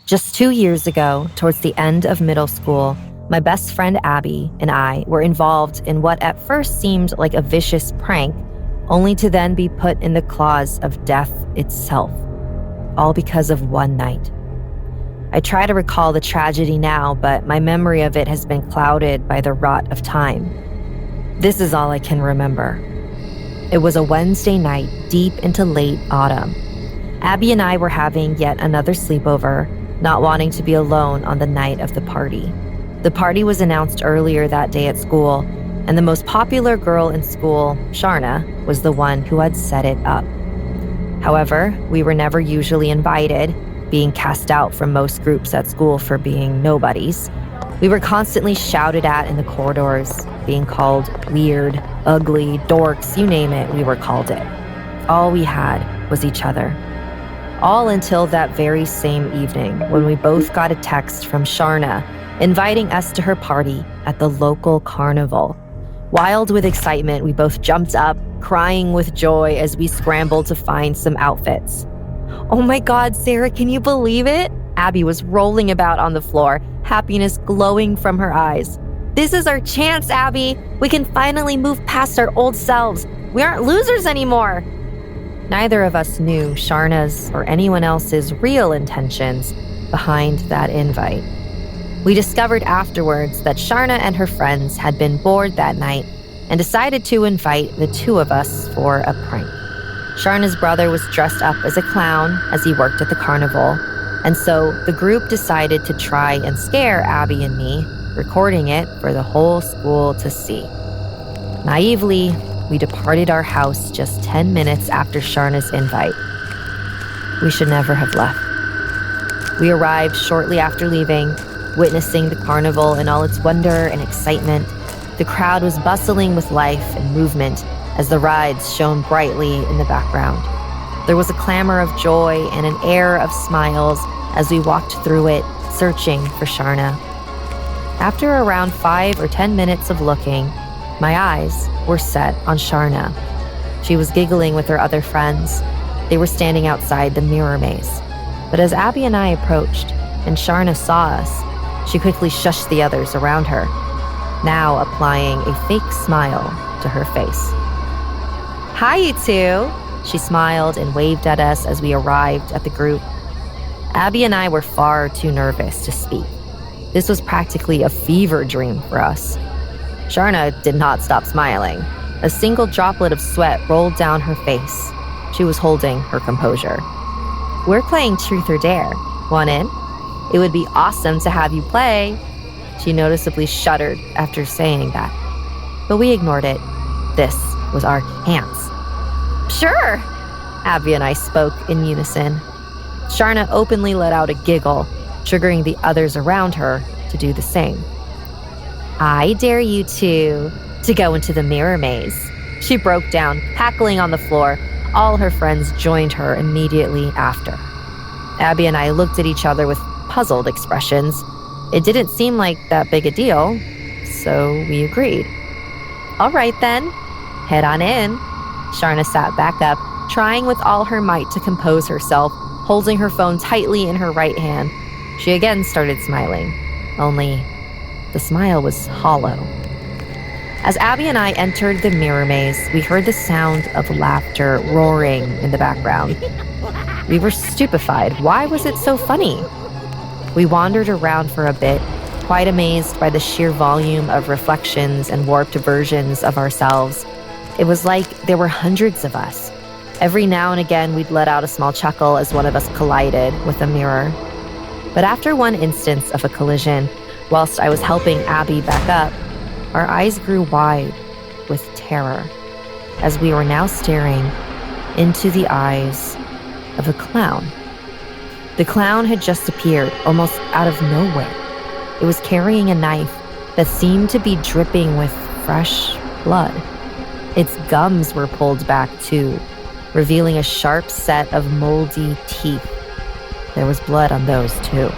Just 2 years ago, towards the end of middle school, my best friend Abby and I were involved in what at first seemed like a vicious prank, only to then be put in the claws of death itself, all because of one night. I try to recall the tragedy now, but my memory of it has been clouded by the rot of time. This is all I can remember. It was a Wednesday night deep into late autumn. Abby and I were having yet another sleepover, not wanting to be alone on the night of the party. The party was announced earlier that day at school, and the most popular girl in school, Sharna, was the one who had set it up. However, we were never usually invited, being cast out from most groups at school for being nobodies. We were constantly shouted at in the corridors, being called weird, ugly, dorks, you name it, we were called it. All we had was each other. All until that very same evening when we both got a text from Sharna inviting us to her party at the local Carnival. Wild with excitement, we both jumped up, crying with joy as we scrambled to find some outfits. Oh my God, Sarah, can you believe it? Abby was rolling about on the floor, happiness glowing from her eyes. This is our chance, Abby. We can finally move past our old selves. We aren't losers anymore. Neither of us knew Sharna's or anyone else's real intentions behind that invite. We discovered afterwards that Sharna and her friends had been bored that night and decided to invite the two of us for a prank. Sharna's brother was dressed up as a clown as he worked at the carnival, and so the group decided to try and scare Abby and me, recording it for the whole school to see. Naively, we departed our house just 10 minutes after Sharna's invite. We should never have left. We arrived shortly after leaving, witnessing the carnival in all its wonder and excitement. The crowd was bustling with life and movement as the rides shone brightly in the background. There was a clamor of joy and an air of smiles as we walked through it, searching for Sharna. After around 5 or 10 minutes of looking, my eyes were set on Sharna. She was giggling with her other friends. They were standing outside the mirror maze. But as Abby and I approached and Sharna saw us, she quickly shushed the others around her, now applying a fake smile to her face. Hi, you two, she smiled and waved at us as we arrived at the group. Abby and I were far too nervous to speak. This was practically a fever dream for us. Sharna did not stop smiling. A single droplet of sweat rolled down her face. She was holding her composure. We're playing Truth or Dare. Want in? It would be awesome to have you play. She noticeably shuddered after saying that. But we ignored it. This was our chance. Sure, Abby and I spoke in unison. Sharna openly let out a giggle, triggering the others around her to do the same. I dare you two to go into the mirror maze. She broke down, cackling on the floor. All her friends joined her immediately after. Abby and I looked at each other with puzzled expressions. It didn't seem like that big a deal, so we agreed. All right then, head on in. Sharna sat back up, trying with all her might to compose herself, holding her phone tightly in her right hand. She again started smiling, only the smile was hollow. As Abby and I entered the mirror maze, we heard the sound of laughter roaring in the background. We were stupefied. Why was it so funny? We wandered around for a bit, quite amazed by the sheer volume of reflections and warped versions of ourselves. It was like there were hundreds of us. Every now and again, we'd let out a small chuckle as one of us collided with a mirror. But after one instance of a collision, whilst I was helping Abby back up, our eyes grew wide with terror as we were now staring into the eyes of a clown. The clown had just appeared, almost out of nowhere. It was carrying a knife that seemed to be dripping with fresh blood. Its gums were pulled back too, revealing a sharp set of moldy teeth. There was blood on those too.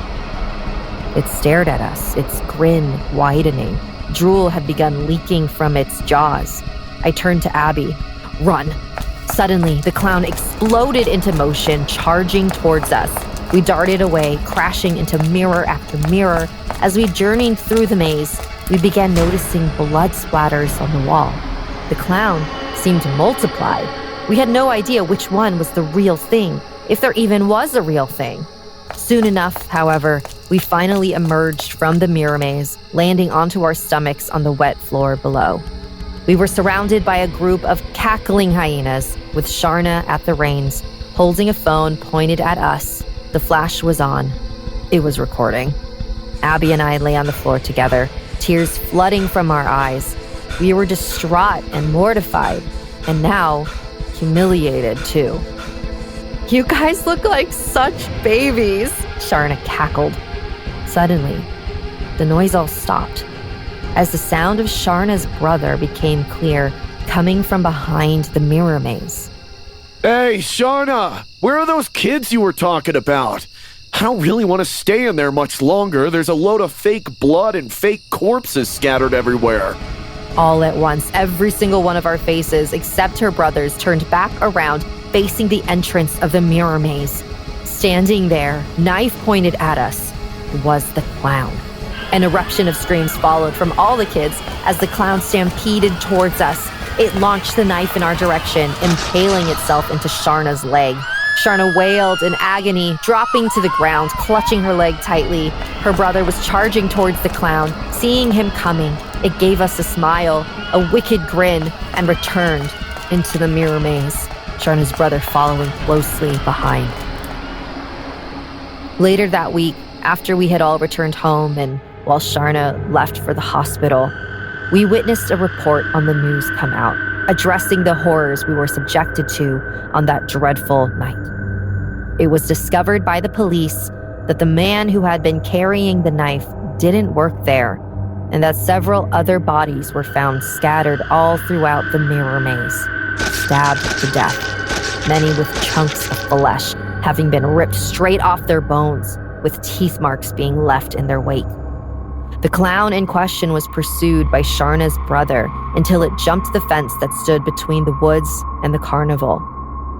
It stared at us, its grin widening. Drool had begun leaking from its jaws. I turned to Abby. Run! Suddenly, the clown exploded into motion, charging towards us. We darted away, crashing into mirror after mirror. As we journeyed through the maze, we began noticing blood splatters on the wall. The clown seemed multiplied. We had no idea which one was the real thing, if there even was a real thing. Soon enough, however, we finally emerged from the mirror maze, landing onto our stomachs on the wet floor below. We were surrounded by a group of cackling hyenas, with Sharna at the reins, holding a phone pointed at us. The flash was on. It was recording. Abby and I lay on the floor together, tears flooding from our eyes. We were distraught and mortified, and now humiliated too. "You guys look like such babies," Sharna cackled. Suddenly, the noise all stopped, as the sound of Sharna's brother became clear, coming from behind the mirror maze. "Hey, Sharna! Where are those kids you were talking about? I don't really want to stay in there much longer. There's a load of fake blood and fake corpses scattered everywhere." All at once, every single one of our faces, except her brother's, turned back around, facing the entrance of the mirror maze. Standing there, knife pointed at us, was the clown. An eruption of screams followed from all the kids as the clown stampeded towards us. It launched the knife in our direction, impaling itself into Sharna's leg. Sharna wailed in agony, dropping to the ground, clutching her leg tightly. Her brother was charging towards the clown. Seeing him coming, it gave us a smile, a wicked grin, and returned into the mirror maze, Sharna's brother following closely behind. Later that week, after we had all returned home and while Sharna left for the hospital, we witnessed a report on the news come out, addressing the horrors we were subjected to on that dreadful night. It was discovered by the police that the man who had been carrying the knife didn't work there, and that several other bodies were found scattered all throughout the mirror maze, stabbed to death, many with chunks of flesh having been ripped straight off their bones, with teeth marks being left in their wake. The clown in question was pursued by Sharna's brother until it jumped the fence that stood between the woods and the carnival.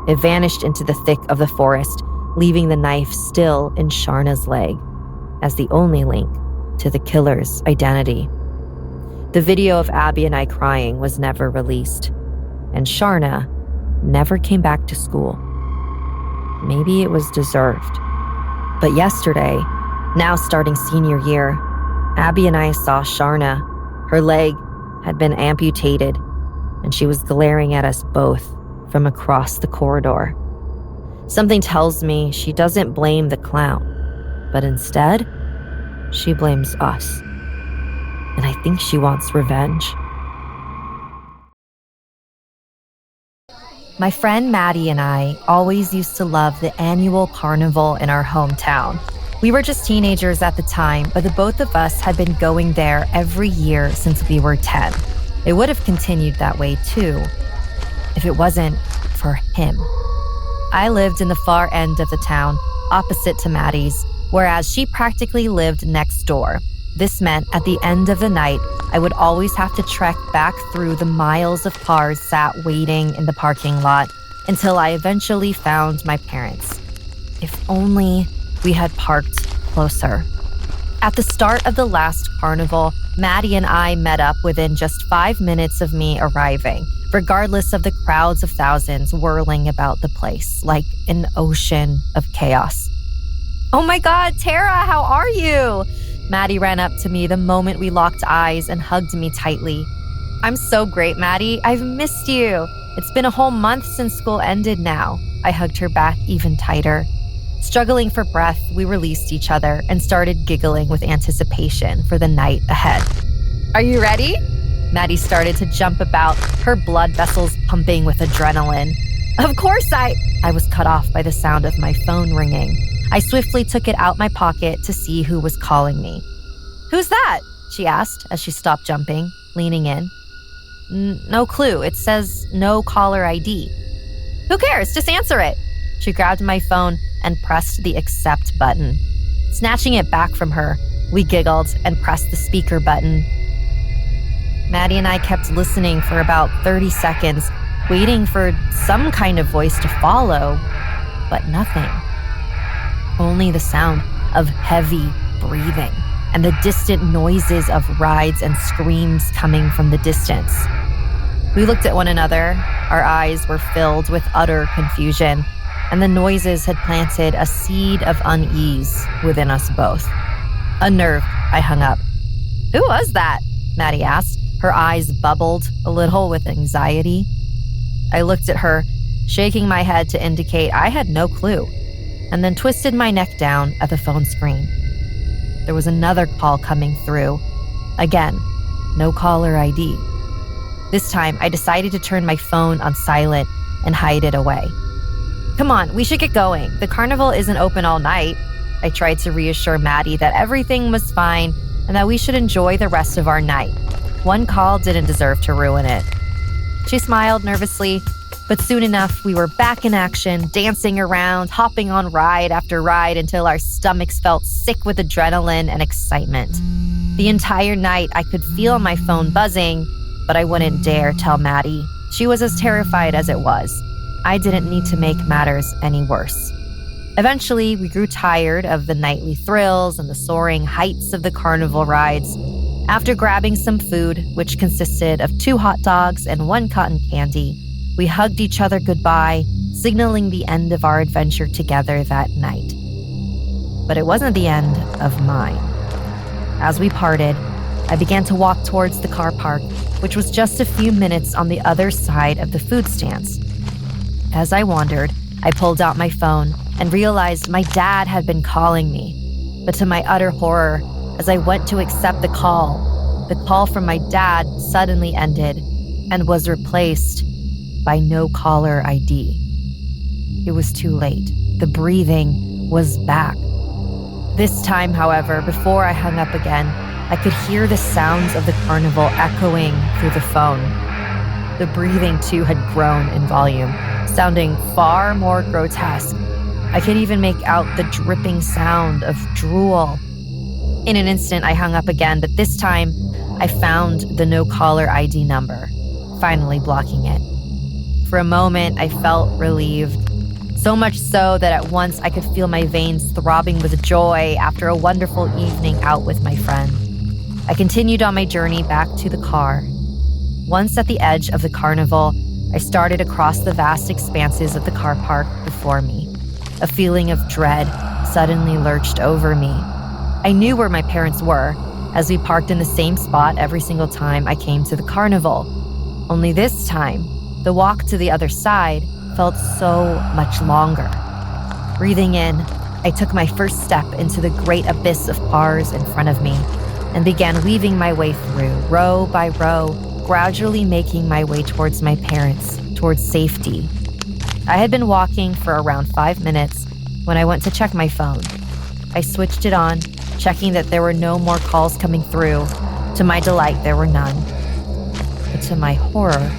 It vanished into the thick of the forest, leaving the knife still in Sharna's leg as the only link to the killer's identity. The video of Abby and I crying was never released, and Sharna never came back to school. Maybe it was deserved. But yesterday, now starting senior year, Abby and I saw Sharna. Her leg had been amputated, and she was glaring at us both from across the corridor. Something tells me she doesn't blame the clown, but instead, she blames us. And I think she wants revenge. My friend Maddie and I always used to love the annual carnival in our hometown. We were just teenagers at the time, but the both of us had been going there every year since we were 10. It would have continued that way too, if it wasn't for him. I lived in the far end of the town, opposite to Maddie's, whereas she practically lived next door. This meant at the end of the night, I would always have to trek back through the miles of cars sat waiting in the parking lot until I eventually found my parents. If only we had parked closer. At the start of the last carnival, Maddie and I met up within just 5 minutes of me arriving, regardless of the crowds of thousands whirling about the place like an ocean of chaos. "Oh my God, Tara, how are you?" Maddie ran up to me the moment we locked eyes and hugged me tightly. "I'm so great, Maddie. I've missed you. It's been a whole month since school ended now." I hugged her back even tighter. Struggling for breath, we released each other and started giggling with anticipation for the night ahead. "Are you ready?" Maddie started to jump about, her blood vessels pumping with adrenaline. "Of course I was cut off by the sound of my phone ringing. I swiftly took it out my pocket to see who was calling me. "Who's that?" she asked as she stopped jumping, leaning in. No clue. It says no caller ID." "Who cares? Just answer it." She grabbed my phone and pressed the accept button. Snatching it back from her, we giggled and pressed the speaker button. Maddie and I kept listening for about 30 seconds, waiting for some kind of voice to follow, but nothing. only the sound of heavy breathing and the distant noises of rides and screams coming from the distance. We looked at one another. Our eyes were filled with utter confusion, and the noises had planted a seed of unease within us both. Unnerved, I hung up. "Who was that?" Maddie asked. Her eyes bubbled a little with anxiety. I looked at her, shaking my head to indicate I had no clue, and then twisted my neck down at the phone screen. There was another call coming through. Again, no caller ID. This time, I decided to turn my phone on silent and hide it away. "Come on, we should get going. The carnival isn't open all night." I tried to reassure Maddie that everything was fine and that we should enjoy the rest of our night. One call didn't deserve to ruin it. She smiled nervously, but soon enough, we were back in action, dancing around, hopping on ride after ride until our stomachs felt sick with adrenaline and excitement. The entire night, I could feel my phone buzzing, but I wouldn't dare tell Maddie. She was as terrified as it was. I didn't need to make matters any worse. Eventually, we grew tired of the nightly thrills and the soaring heights of the carnival rides. After grabbing some food, which consisted of 2 hot dogs and 1 cotton candy, we hugged each other goodbye, signaling the end of our adventure together that night. But it wasn't the end of mine. As we parted, I began to walk towards the car park, which was just a few minutes on the other side of the food stands. As I wandered, I pulled out my phone and realized my dad had been calling me. But to my utter horror, as I went to accept the call from my dad suddenly ended and was replaced by no caller ID. It was too late. The breathing was back. This time, however, before I hung up again, I could hear the sounds of the carnival echoing through the phone. The breathing, too, had grown in volume, sounding far more grotesque. I could even make out the dripping sound of drool. In an instant, I hung up again, but this time, I found the no caller ID number, finally blocking it. For a moment, I felt relieved. So much so that at once I could feel my veins throbbing with joy after a wonderful evening out with my friend. I continued on my journey back to the car. Once at the edge of the carnival, I started across the vast expanses of the car park before me. A feeling of dread suddenly lurched over me. I knew where my parents were, as we parked in the same spot every single time I came to the carnival. Only this time, the walk to the other side felt so much longer. Breathing in, I took my first step into the great abyss of cars in front of me and began weaving my way through, row by row, gradually making my way towards my parents, towards safety. I had been walking for around 5 minutes when I went to check my phone. I switched it on, checking that there were no more calls coming through. To my delight, there were none. But to my horror,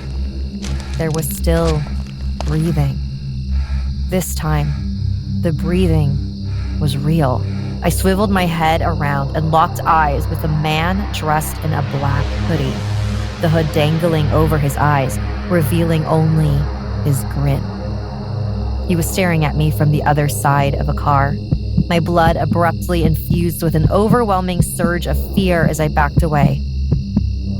there was still breathing. This time, the breathing was real. I swiveled my head around and locked eyes with a man dressed in a black hoodie, the hood dangling over his eyes, revealing only his grin. He was staring at me from the other side of a car. My blood abruptly infused with an overwhelming surge of fear as I backed away.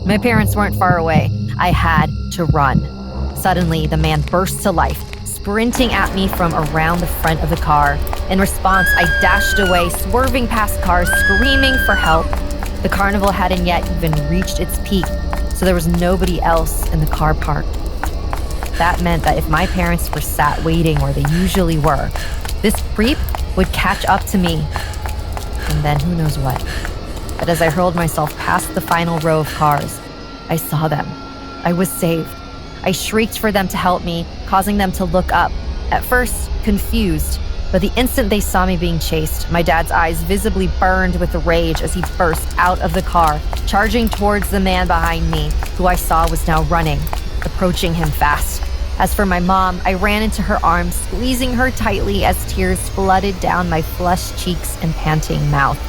My parents weren't far away. I had to run. Suddenly, the man burst to life, sprinting at me from around the front of the car. In response, I dashed away, swerving past cars, screaming for help. The carnival hadn't yet even reached its peak, so there was nobody else in the car park. That meant that if my parents were sat waiting where they usually were, this creep would catch up to me. And then who knows what. But as I hurled myself past the final row of cars, I saw them. I was saved. I shrieked for them to help me, causing them to look up. At first, confused, but the instant they saw me being chased, my dad's eyes visibly burned with rage as he burst out of the car, charging towards the man behind me, who I saw was now running, approaching him fast. As for my mom, I ran into her arms, squeezing her tightly as tears flooded down my flushed cheeks and panting mouth.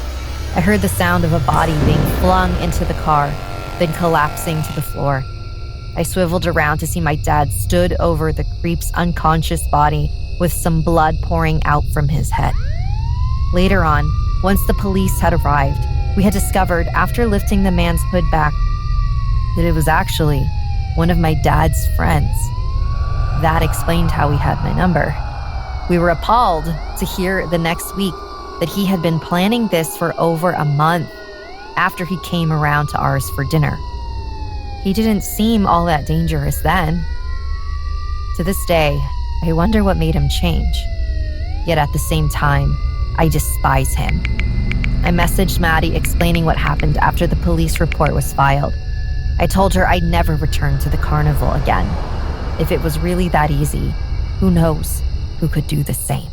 I heard the sound of a body being flung into the car, then collapsing to the floor. I swiveled around to see my dad stood over the creep's unconscious body with some blood pouring out from his head. Later on, once the police had arrived, we had discovered, after lifting the man's hood back, that it was actually one of my dad's friends. That explained how he had my number. We were appalled to hear the next week that he had been planning this for over a month after he came around to ours for dinner. He didn't seem all that dangerous then. To this day, I wonder what made him change. Yet at the same time, I despise him. I messaged Maddie explaining what happened after the police report was filed. I told her I'd never return to the carnival again. If it was really that easy, who knows who could do the same.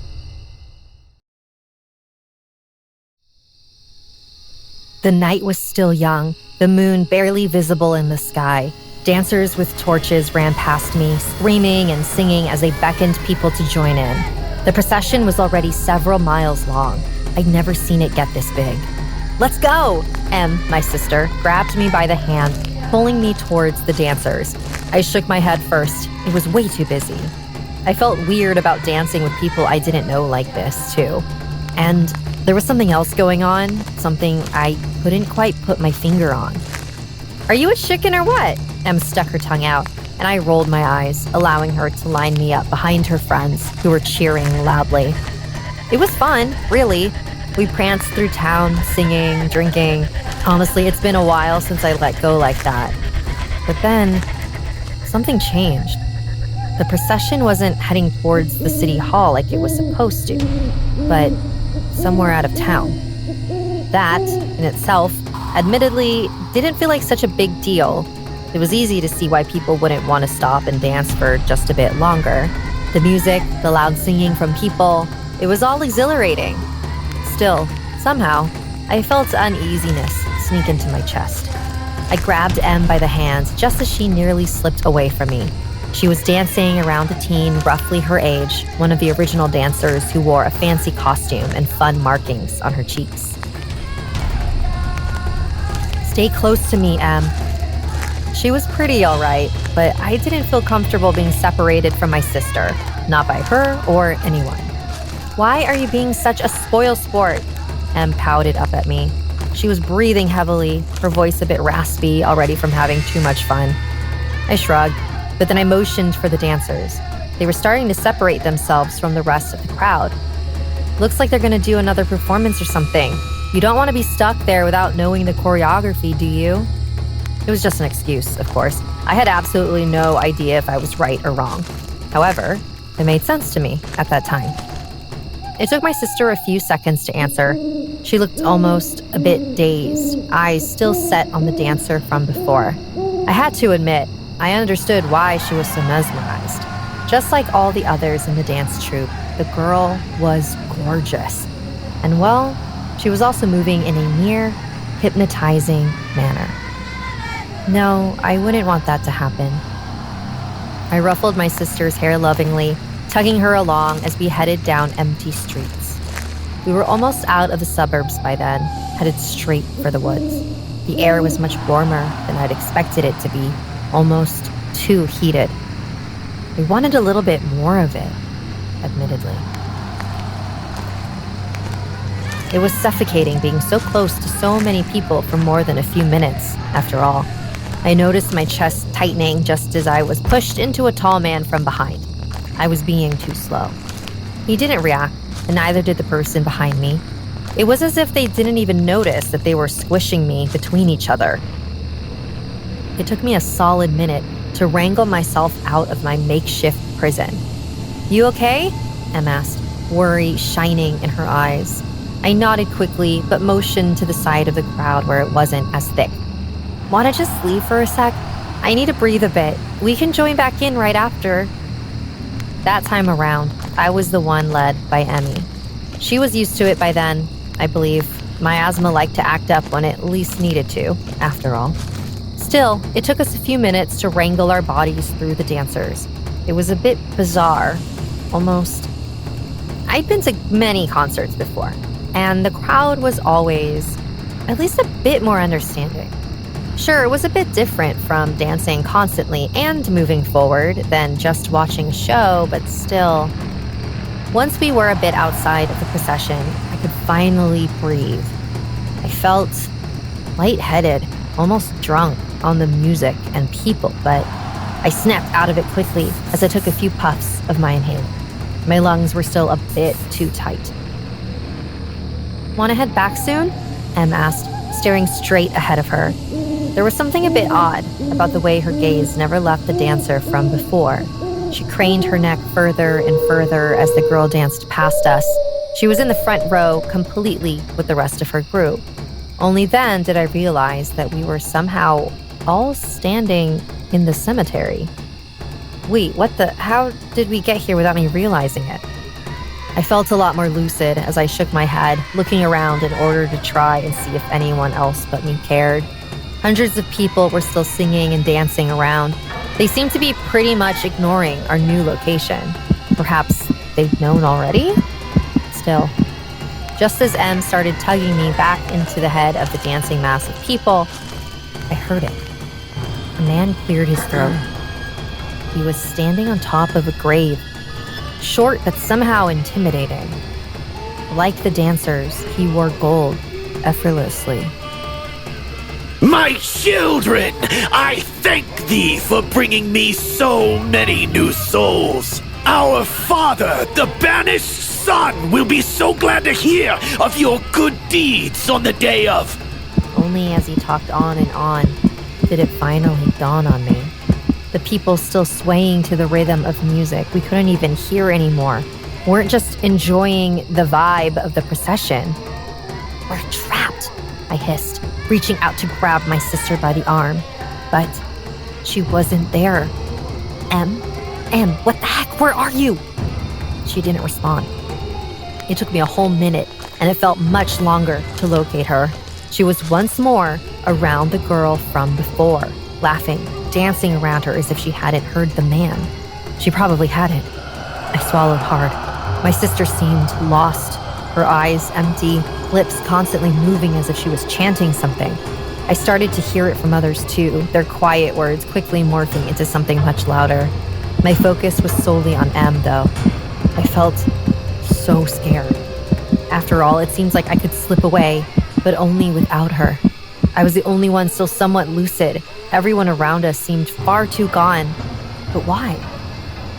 The night was still young, the moon barely visible in the sky. Dancers with torches ran past me, screaming and singing as they beckoned people to join in. The procession was already several miles long. I'd never seen it get this big. "Let's go!" Em, my sister, grabbed me by the hand, pulling me towards the dancers. I shook my head first. It was way too busy. I felt weird about dancing with people I didn't know like this, too. And there was something else going on, something I couldn't quite put my finger on. "Are you a chicken or what?" Em stuck her tongue out, and I rolled my eyes, allowing her to line me up behind her friends, who were cheering loudly. It was fun, really. We pranced through town, singing, drinking. Honestly, it's been a while since I let go like that. But then, something changed. The procession wasn't heading towards the city hall like it was supposed to, but somewhere out of town. That, in itself, admittedly, didn't feel like such a big deal. It was easy to see why people wouldn't want to stop and dance for just a bit longer. The music, the loud singing from people, it was all exhilarating. Still, somehow, I felt uneasiness sneak into my chest. I grabbed Em by the hand just as she nearly slipped away from me. She was dancing around a teen roughly her age, one of the original dancers who wore a fancy costume and fun markings on her cheeks. "Stay close to me, Em." She was pretty, all right, but I didn't feel comfortable being separated from my sister, not by her or anyone. "Why are you being such a spoilsport?" Em pouted up at me. She was breathing heavily, her voice a bit raspy already from having too much fun. I shrugged, but then I motioned for the dancers. They were starting to separate themselves from the rest of the crowd. "Looks like they're gonna do another performance or something. You don't want to be stuck there without knowing the choreography, do you?" It was just an excuse, of course. I had absolutely no idea if I was right or wrong. However, it made sense to me at that time. It took my sister a few seconds to answer. She looked almost a bit dazed, eyes still set on the dancer from before. I had to admit, I understood why she was so mesmerized. Just like all the others in the dance troupe, the girl was gorgeous. And well, she was also moving in a near hypnotizing manner. No, I wouldn't want that to happen. I ruffled my sister's hair lovingly, tugging her along as we headed down empty streets. We were almost out of the suburbs by then, headed straight for the woods. The air was much warmer than I'd expected it to be, almost too heated. I wanted a little bit more of it, admittedly. It was suffocating being so close to so many people for more than a few minutes, after all. I noticed my chest tightening just as I was pushed into a tall man from behind. I was being too slow. He didn't react, and neither did the person behind me. It was as if they didn't even notice that they were squishing me between each other. It took me a solid minute to wrangle myself out of my makeshift prison. "You okay?" Em asked, worry shining in her eyes. I nodded quickly, but motioned to the side of the crowd where it wasn't as thick. "Want to just leave for a sec? I need to breathe a bit. We can join back in right after." That time around, I was the one led by Emmy. She was used to it by then, I believe. My asthma liked to act up when it least needed to, after all. Still, it took us a few minutes to wrangle our bodies through the dancers. It was a bit bizarre, almost. I'd been to many concerts before, and the crowd was always, at least a bit more understanding. Sure, it was a bit different from dancing constantly and moving forward than just watching a show, but still. Once we were a bit outside of the procession, I could finally breathe. I felt lightheaded, almost drunk on the music and people, but I snapped out of it quickly as I took a few puffs of my inhaler. My lungs were still a bit too tight. "Want to head back soon?" Em asked, staring straight ahead of her. There was something a bit odd about the way her gaze never left the dancer from before. She craned her neck further and further as the girl danced past us. She was in the front row completely with the rest of her group. Only then did I realize that we were somehow all standing in the cemetery. Wait, how did we get here without me realizing it? I felt a lot more lucid as I shook my head, looking around in order to try and see if anyone else but me cared. Hundreds of people were still singing and dancing around. They seemed to be pretty much ignoring our new location. Perhaps they'd known already? Still, just as Em started tugging me back into the head of the dancing mass of people, I heard it. A man cleared his throat. He was standing on top of a grave, short but somehow intimidating. Like the dancers, he wore gold effortlessly. My children, I thank thee for bringing me so many new souls. Our father, the banished son, will be so glad to hear of your good deeds on the day of... Only as he talked on and on did it finally dawn on me. The people still swaying to the rhythm of music we couldn't even hear anymore weren't just enjoying the vibe of the procession. "We're trapped," I hissed, reaching out to grab my sister by the arm. But she wasn't there. Em, what the heck? Where are you? She didn't respond. It took me a whole minute, and it felt much longer to locate her. She was once more around the girl from before, laughing, dancing around her as if she hadn't heard the man. She probably hadn't. I swallowed hard. My sister seemed lost, her eyes empty, lips constantly moving as if she was chanting something. I started to hear it from others too, their quiet words quickly morphing into something much louder. My focus was solely on Em, though. I felt so scared. After all, it seems like I could slip away, but only without her. I was the only one still somewhat lucid. Everyone around us seemed far too gone. But why?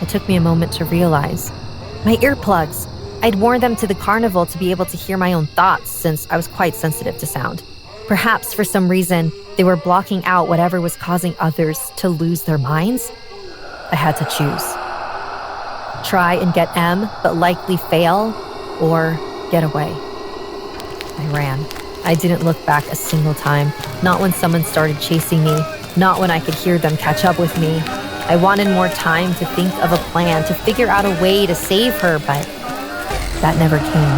It took me a moment to realize. My earplugs. I'd worn them to the carnival to be able to hear my own thoughts since I was quite sensitive to sound. Perhaps for some reason, they were blocking out whatever was causing others to lose their minds. I had to choose. Try and get Em, but likely fail, or get away. I ran. I didn't look back a single time, not when someone started chasing me, not when I could hear them catch up with me. I wanted more time to think of a plan, to figure out a way to save her, but that never came.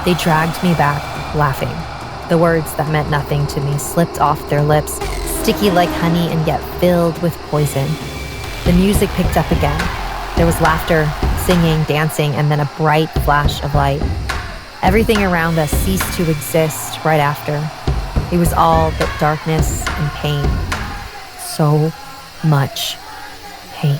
They dragged me back, laughing. The words that meant nothing to me slipped off their lips, sticky like honey and yet filled with poison. The music picked up again. There was laughter, singing, dancing, and then a bright flash of light. Everything around us ceased to exist right after. It was all but darkness and pain. So much pain.